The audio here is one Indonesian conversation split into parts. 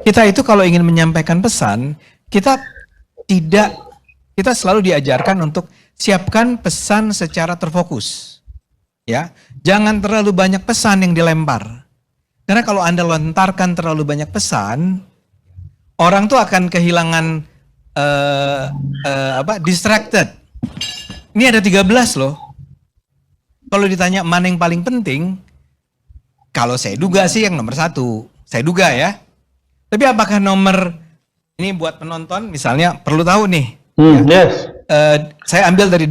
Kita itu kalau ingin menyampaikan pesan, kita selalu diajarkan untuk siapkan pesan secara terfokus. Ya, jangan terlalu banyak pesan yang dilempar. Karena kalau Anda lontarkan terlalu banyak pesan, orang tuh akan kehilangan distracted. Ini ada 13 loh. Kalau ditanya mana yang paling penting, kalau saya duga sih yang nomor 1. Saya duga ya. Tapi apakah ini buat penonton misalnya perlu tahu nih. Yes. Saya ambil dari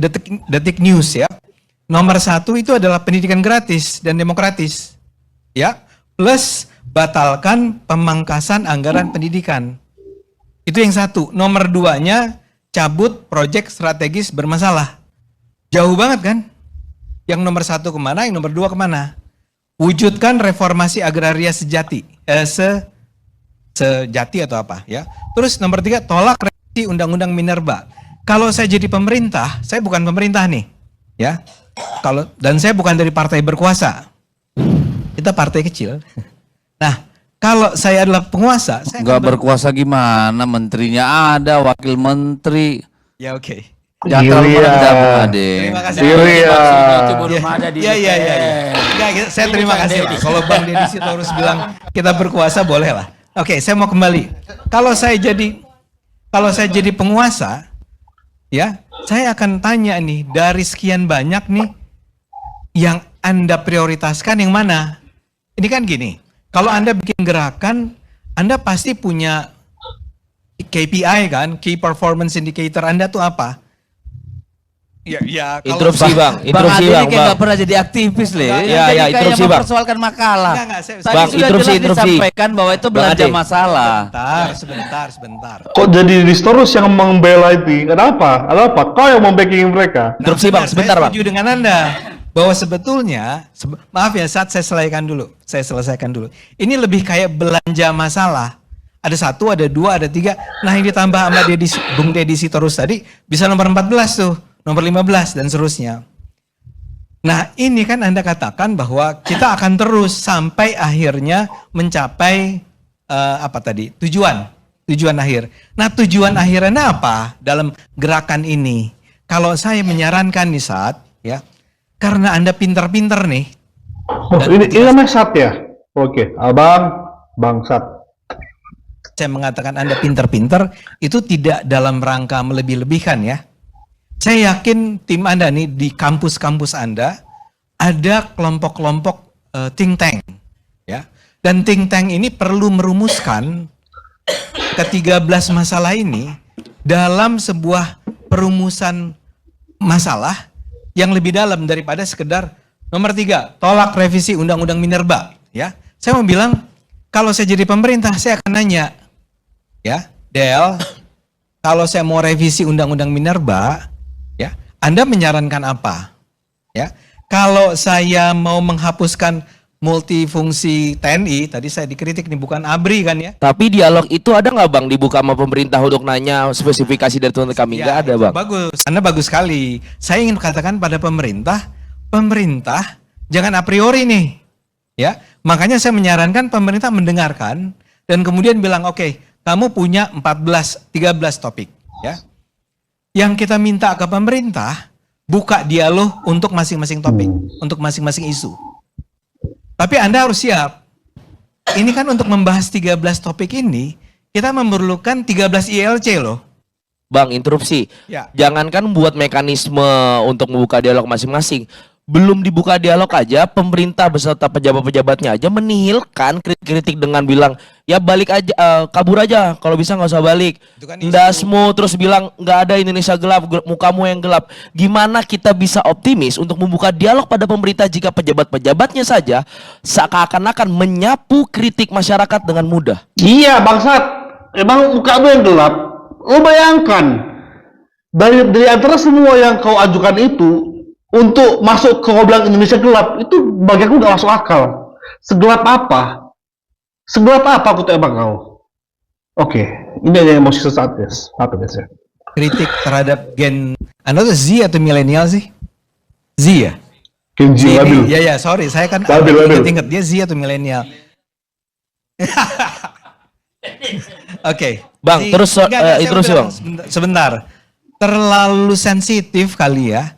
Detik News ya. Nomor 1 itu adalah pendidikan gratis dan demokratis. Ya. Plus batalkan pemangkasan anggaran pendidikan. Itu yang 1. Nomor 2-nya cabut proyek strategis bermasalah. Jauh banget kan? Yang nomor 1 kemana, yang nomor 2 kemana? Wujudkan reformasi agraria sejati. Sejati atau apa ya. Terus nomor 3, tolak revisi Undang-Undang Minerba. Kalau saya jadi pemerintah, saya bukan pemerintah nih. Ya. Dan saya bukan dari partai berkuasa. Kita partai kecil. Nah, kalau saya adalah penguasa, saya nggak berkuasa gimana? Menterinya ada, wakil menteri. Ya oke. Jangan terlalu merendah, Bung Ade. Terima kasih. Itu belum ada di Saya terima kasih. Kalau Bang Deddy Sitorus bilang kita berkuasa, boleh lah. Oke, saya mau kembali. Kalau saya jadi penguasa, ya, saya akan tanya nih, dari sekian banyak nih, yang Anda prioritaskan yang mana? Ini kan gini, kalau Anda bikin gerakan, Anda pasti punya KPI kan, Key Performance Indicator Anda tuh apa? Ya, interupsi Bang, interupsi Bang. Kayak nggak pernah jadi aktivis loh. Ya, interupsi Bang. Mempersoalkan makalah. Bang, interupsi. Disampaikan bahwa itu belanja masalah. Sebentar. Kok jadi Ristorus yang membela itu? Kenapa? Kau yang membacking mereka? Interupsi Bang, sebentar Bang. Saya setuju dengan Anda bahwa sebetulnya, maaf ya, saat saya selesaikan dulu. Ini lebih kayak belanja masalah. Ada 1, ada 2, ada 3. Nah, yang ditambah sama Bung Deddy Sitorus tadi bisa nomor 14 tuh. Nomor 15 dan seterusnya. Nah, ini kan Anda katakan bahwa kita akan terus sampai akhirnya mencapai tujuan akhir. Nah, tujuan akhirnya apa dalam gerakan ini? Kalau saya menyarankan nih Sat, ya, karena Anda pinter-pinter nih. Ini namanya Sat ya? Oke, Abang, Bang Sat. Saya mengatakan Anda pinter-pinter itu tidak dalam rangka melebih-lebihkan ya. Saya yakin tim Anda nih di kampus-kampus Anda ada kelompok-kelompok think tank, ya. Dan think tank ini perlu merumuskan ke-13 masalah ini dalam sebuah perumusan masalah yang lebih dalam daripada sekedar nomor 3, tolak revisi Undang-Undang Minerba, ya. Saya mau bilang kalau saya jadi pemerintah saya akan nanya, ya, Del, kalau saya mau revisi Undang-Undang Minerba, ya, Anda menyarankan apa? Ya, kalau saya mau menghapuskan multifungsi TNI, tadi saya dikritik nih bukan ABRI kan ya? Tapi dialog itu ada nggak Bang dibuka sama pemerintah untuk nanya spesifikasi dari teman kami? Nggak ada Bang. Bagus, Anda bagus sekali. Saya ingin katakan pada pemerintah jangan a priori nih, ya. Makanya saya menyarankan pemerintah mendengarkan dan kemudian bilang oke, kamu punya 13 topik, ya. Yang kita minta ke pemerintah, buka dialog untuk masing-masing topik, untuk masing-masing isu. Tapi Anda harus siap. Ini kan untuk membahas 13 topik ini, kita memerlukan 13 ILC loh. Bang, interupsi. Ya. Jangankan buat mekanisme untuk membuka dialog masing-masing. Belum dibuka dialog aja, pemerintah beserta pejabat-pejabatnya aja menihilkan kritik-kritik dengan bilang, ya balik aja, kabur aja, kalau bisa nggak usah balik. Kan Ndasmu terus bilang nggak ada Indonesia gelap, mukamu yang gelap. Gimana kita bisa optimis untuk membuka dialog pada pemerintah jika pejabat-pejabatnya saja seakan-akan menyapu kritik masyarakat dengan mudah? Iya bangsat, emang mukamu yang gelap. Lo bayangkan dari antara semua yang kau ajukan itu, untuk masuk ke kau bilang Indonesia gelap, itu bagianku gak masuk akal. Segelap apa? Segelap apa aku tuh emang kau? Oke, ini ada emosi sesaat guys. Apa guys ya? Kritik terhadap gen, Anda tuh Z atau milenial sih? Z ya? Gen Z labil. Ya, sorry, saya kan labil. inget dia Z atau milenial. Oke. Bang, terus, saya interupsi, bilang Bang. Sebentar. Terlalu sensitif kali ya.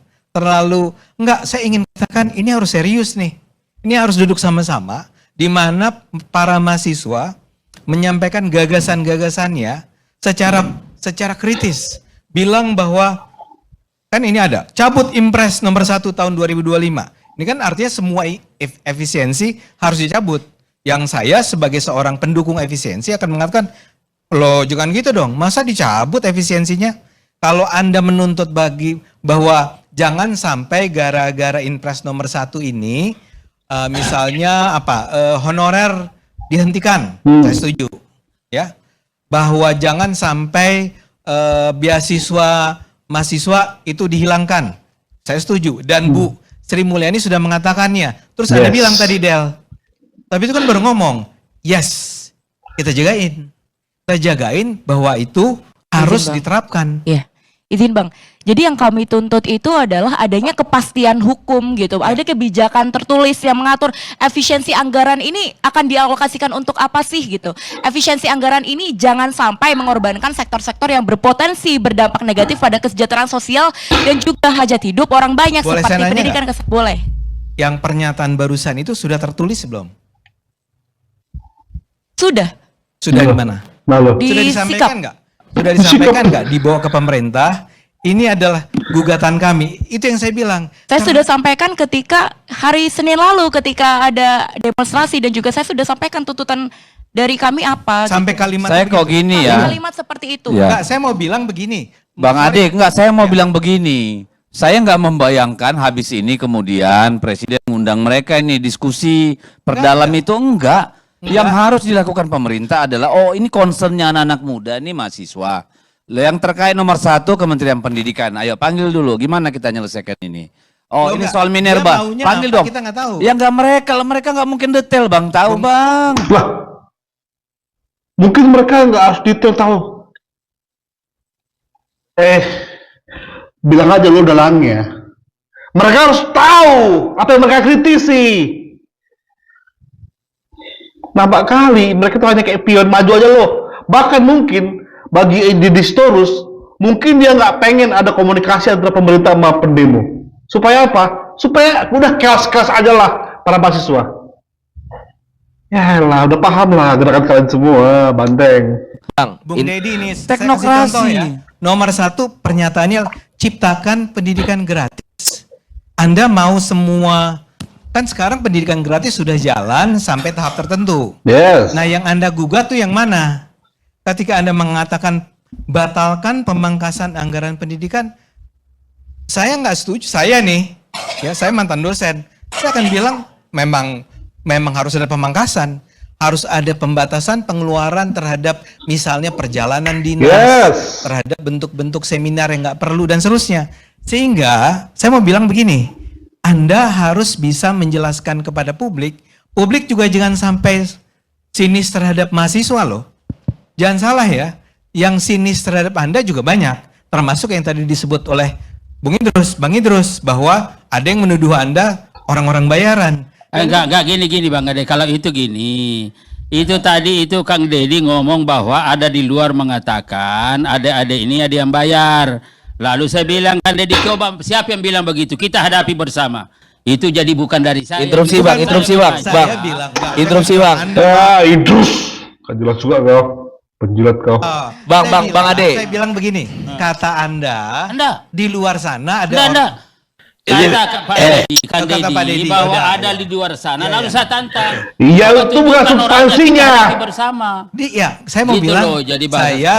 Enggak, saya ingin katakan ini harus serius nih. Ini harus duduk sama-sama di mana para mahasiswa menyampaikan gagasan-gagasannya secara kritis. Bilang bahwa kan ini ada cabut Impres nomor 1 tahun 2025. Ini kan artinya semua efisiensi harus dicabut. Yang saya sebagai seorang pendukung efisiensi akan mengatakan, loh jangan gitu dong, masa dicabut efisiensinya? Kalau Anda menuntut bahwa jangan sampai gara-gara Impres nomor 1 ini, misalnya honorer dihentikan, saya setuju. Ya, bahwa jangan sampai beasiswa mahasiswa itu dihilangkan, saya setuju. Dan Bu Sri Mulyani sudah mengatakannya. Terus Anda bilang tadi Del, tapi itu kan baru ngomong, yes, kita jagain bahwa itu harus diterapkan. Iya, izin Bang. Jadi yang kami tuntut itu adalah adanya kepastian hukum gitu. Ada kebijakan tertulis yang mengatur efisiensi anggaran ini akan dialokasikan untuk apa sih gitu. Efisiensi anggaran ini jangan sampai mengorbankan sektor-sektor yang berpotensi berdampak negatif pada kesejahteraan sosial dan juga hajat hidup orang banyak. Boleh seperti saya nanya pendidikan. Boleh. Yang pernyataan barusan itu sudah tertulis belum? Sudah. Sudah di mana? Lalu. Sudah Di disampaikan sikap. nggak? Sudah disampaikan nggak? Dibawa ke pemerintah. Ini adalah gugatan kami. Itu yang saya bilang. Saya sudah sampaikan ketika hari Senin lalu ketika ada demonstrasi dan juga saya sudah sampaikan tuntutan dari kami apa. Sampai kalimat Saya kok gini ya. Kalimat seperti itu. Ya. Enggak, saya mau bilang begini. Bang Adik, enggak, saya mau bilang begini. Saya enggak membayangkan habis ini kemudian Presiden mengundang mereka ini diskusi perdalam itu enggak. Yang harus dilakukan pemerintah adalah, oh ini concernnya anak-anak muda, ini mahasiswa. Yang terkait nomor 1 Kementerian Pendidikan. Ayo panggil dulu, gimana kita nyelesaikan ini? Oh Loh, ini enggak. soal Dia Minerba. maunya Panggil apa, dong. kita nggak tahu. Ya enggak mereka enggak mungkin detail Bang, tahu Bang. Lah, mungkin mereka nggak harus detail tahu. Bilang aja lo dalangnya. Mereka harus tahu apa yang mereka kritisi. Nampak kali mereka tuh hanya kayak pion maju aja loh. Bahkan mungkin bagi Edi Storus, mungkin dia nggak pengen ada komunikasi antara pemerintah sama pendemo. Supaya apa? Supaya udah chaos-chaos aja lah para mahasiswa. Ya lah, udah paham lah gerakan kalian semua, Banteng. Bang, Bung Dedi ini saya kasih Teknokrasi. contoh ya. Nomor 1 pernyataannya ciptakan pendidikan gratis. Anda mau semua, kan sekarang pendidikan gratis sudah jalan sampai tahap tertentu. Yes. Nah yang Anda gugat tuh yang mana? Ketika Anda mengatakan batalkan pemangkasan anggaran pendidikan, saya nggak setuju. Saya nih, ya saya mantan dosen, saya akan bilang memang harus ada pemangkasan. Harus ada pembatasan pengeluaran terhadap misalnya perjalanan dinas, Yes. terhadap bentuk-bentuk seminar yang nggak perlu dan seterusnya. Sehingga saya mau bilang begini, Anda harus bisa menjelaskan kepada publik juga jangan sampai sinis terhadap mahasiswa loh. Jangan salah ya, yang sinis terhadap Anda juga banyak, termasuk yang tadi disebut oleh Bang Idrus bahwa ada yang menuduh Anda orang-orang bayaran. Enggak gini Bang Ade. Kalau itu gini, itu tadi itu Kang Dedi ngomong bahwa ada di luar mengatakan adik-adik ini ada yang bayar. Lalu saya bilang, Kang Dedi, coba siapa yang bilang begitu? Kita hadapi bersama. Itu jadi bukan dari saya. interupsi Bukan Bang, interupsi dari Bang. saya. Bang, bilang, enggak. interupsi Bang. Idrus. Kan jelas juga kau. Penjilat kau. Bang Ade. Saya bilang begini, kata Anda di luar sana ada Anda. Kata Pak Dedi, Kang kata Pak Dedi, Dedi bahwa udah. ada di luar sana, Iya, lalu iya. saya tantang. Iya, Coba itu bukan tunjukkan orangnya, substansinya. kita hadapi bersama. Saya mau Gitu bilang, loh, jadi bahasa. saya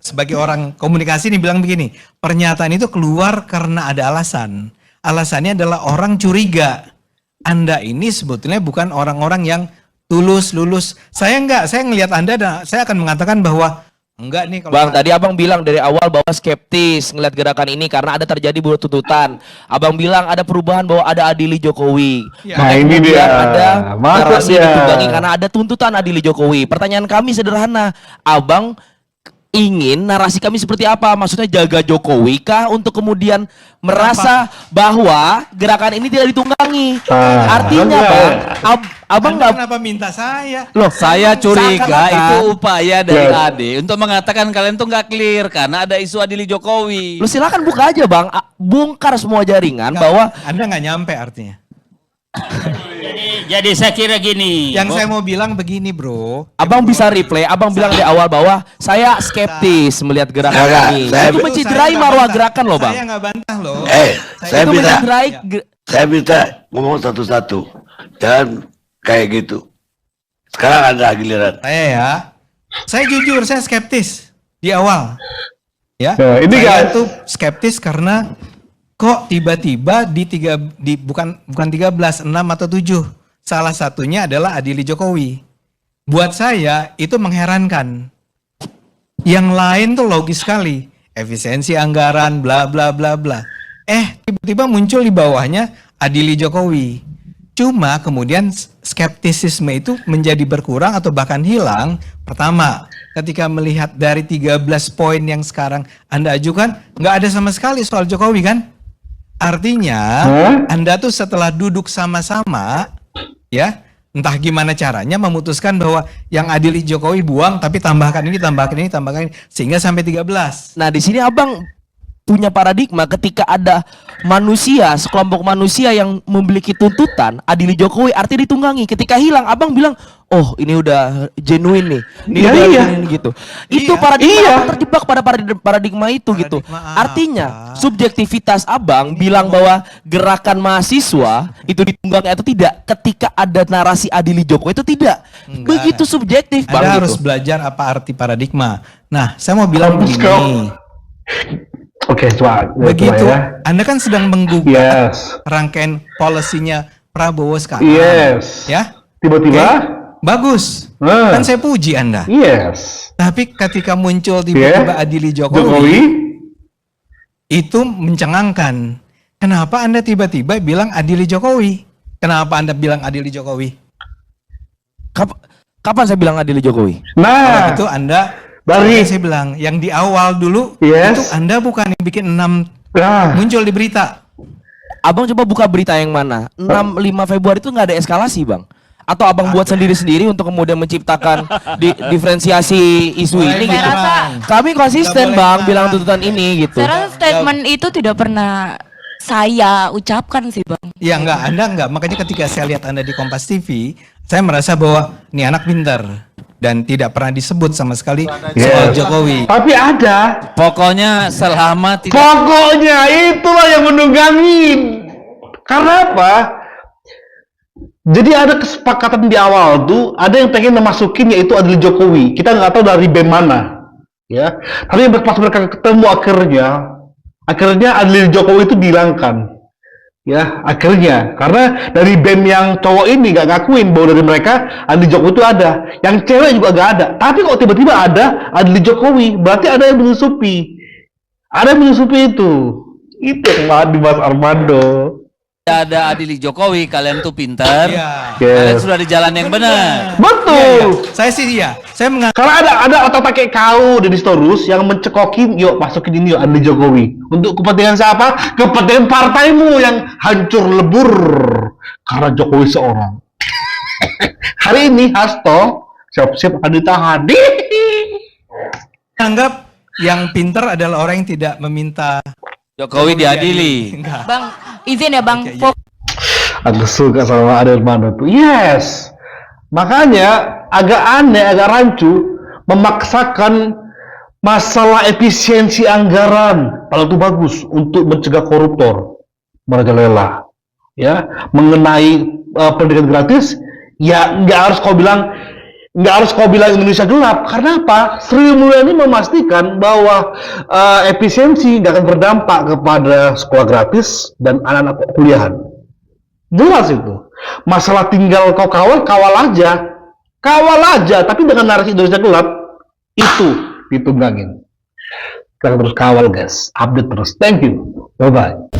sebagai orang komunikasi ini bilang begini, pernyataan itu keluar karena ada alasan. Alasannya adalah orang curiga. Anda ini sebetulnya bukan orang-orang yang tulus, lulus. Saya ngelihat Anda dan saya akan mengatakan bahwa enggak nih kalau Bang, tadi Abang bilang dari awal bahwa skeptis ngeliat gerakan ini karena ada terjadi buat tuntutan. Abang bilang ada perubahan bahwa ada adili Jokowi. Ya. Nah, ini Kemudian dia. ada Masuk narasi dia. ditunggangi karena ada tuntutan adili Jokowi. Pertanyaan kami sederhana, Abang ingin narasi kami seperti apa? Maksudnya jaga Jokowi kah untuk kemudian merasa bahwa gerakan ini tidak ditunggangi? Artinya enggak. Bang, abang Anda nggak kenapa minta saya? loh Saya curiga seakan-akan- itu upaya dari Yes. Ade untuk mengatakan kalian tuh nggak clear karena ada isu adili Jokowi. Lu silakan buka aja Bang, bongkar semua jaringan bahwa Anda nggak nyampe artinya. Jadi saya kira gini. Yang saya mau bilang begini, bro. Abang bisa replay, Abang bilang di awal bahwa saya skeptis melihat gerakan Enggak, ini. saya- Itu Saya menciderai nggak marwah bantah. gerakan loh Bang. Saya nggak bantah loh. Saya Itu minta menciderai saya minta ngomong satu-satu. Jangan kayak gitu. Sekarang ada giliran. Saya jujur, saya skeptis di awal. Ya, Nah, ini saya guys. tuh skeptis karena kok tiba-tiba bukan 13, 6 atau 7. Salah satunya adalah adili Jokowi. Buat saya itu mengherankan. Yang lain tuh logis sekali. Efisiensi anggaran, bla bla bla bla. Tiba-tiba muncul di bawahnya adili Jokowi. Cuma kemudian skeptisisme itu menjadi berkurang atau bahkan hilang. Pertama, ketika melihat dari 13 poin yang sekarang Anda ajukan, nggak ada sama sekali soal Jokowi kan? Artinya, Anda tuh setelah duduk sama-sama, ya, entah gimana caranya memutuskan bahwa yang adili Jokowi buang, tapi tambahkan ini, tambahkan ini, tambahkan ini, sehingga sampai 13. Nah, di sini Abang punya paradigma ketika ada manusia, sekelompok manusia yang memiliki tuntutan adili Jokowi arti ditunggangi. Ketika hilang, Abang bilang, "Oh, ini udah genuine nih." Ini Iya, udah iya. genuine gitu. Itu Iya. paradigma Iya. Abang terjebak pada paradigma itu gitu. Paradigma Artinya, apa? subjektivitas Abang bilang bahwa gerakan mahasiswa itu ditunggangi atau tidak ketika ada narasi adili Jokowi itu tidak. Enggak. Begitu subjektif, Bang. Anda harus gitu. belajar apa arti paradigma. Nah, saya mau bilang Kampus begini. Oke, coba Begitu, ya. Anda kan sedang menggugat Yes. rangkaian polisinya Prabowo sekarang. Yes. Ya, Tiba-tiba. Oke? Bagus. Nah. Kan saya puji Anda. Yes. Tapi ketika muncul tiba-tiba adili Jokowi, Jokowi. itu mencengangkan. Kenapa Anda tiba-tiba bilang adili Jokowi? Kenapa Anda bilang adili Jokowi? Kapan saya bilang adili Jokowi? Kalau Nah, itu Anda Dari- saya bilang yang di awal dulu Yes. itu Anda bukan yang bikin 6 nah, muncul di berita. Abang coba buka berita yang mana? 5 Februari itu nggak ada eskalasi, Bang. Atau Abang buat sendiri-sendiri untuk kemudian menciptakan diferensiasi isu ini Saya gitu. rasa Kami konsisten, Nggak boleh Bang, marah. bilang tuntutan ini gitu. saya rasa statement itu tidak pernah saya ucapkan sih Bang. Ya Anda enggak. Makanya ketika saya lihat Anda di Kompas TV, saya merasa bahwa ini anak pintar dan tidak pernah disebut sama sekali soal Yes. Jokowi. tapi ada. Pokoknya selama tidak Pokoknya itulah yang menunggangin. Karena apa? Jadi ada kesepakatan di awal tuh, ada yang pengen memasukin yaitu adili Jokowi. Kita nggak tahu dari BEM mana, ya. Tapi pas mereka ketemu akhirnya adili Jokowi itu dihilangkan, ya. Akhirnya, karena dari BEM yang cowok ini nggak ngakuin bahwa dari mereka adili Jokowi itu ada, yang cewek juga nggak ada. Tapi kok tiba-tiba ada adili Jokowi, berarti ada yang menyusupi. Ada yang menyusupi itu. Itu yang di Mas Armando. ada adili Jokowi, kalian tuh pintar. Iya. Kalian Yes. sudah di jalan yang benar. Betul. Saya sih iya. Saya menganggap Karena ada otak pakai kau Deddy Storus yang mencekokin, yuk masukin ini yuk adili Jokowi. Untuk kepentingan siapa? Kepentingan partaimu yang hancur lebur karena Jokowi seorang. Hari ini Hasto siap-siap akan ditahan. yang pintar adalah orang yang tidak meminta Jokowi diadili. Enggak. Bang, izin ya Bang. Oke, iya. Aku suka sama Adelmano tuh. Yes. Makanya agak aneh, agak rancu memaksakan masalah efisiensi anggaran. Padahal itu bagus untuk mencegah koruptor merajalela. Ya, mengenai pendidikan gratis, ya nggak harus kau bilang Indonesia gelap. Karena apa? Sri Mulyani memastikan bahwa efisiensi nggak akan berdampak kepada sekolah gratis dan anak-anak kuliahan. Jelas itu. Masalah tinggal kau kawal aja. Tapi dengan narasi Indonesia gelap, itu ditunggangin. Kita terus kawal guys, update terus. Thank you. Bye-bye.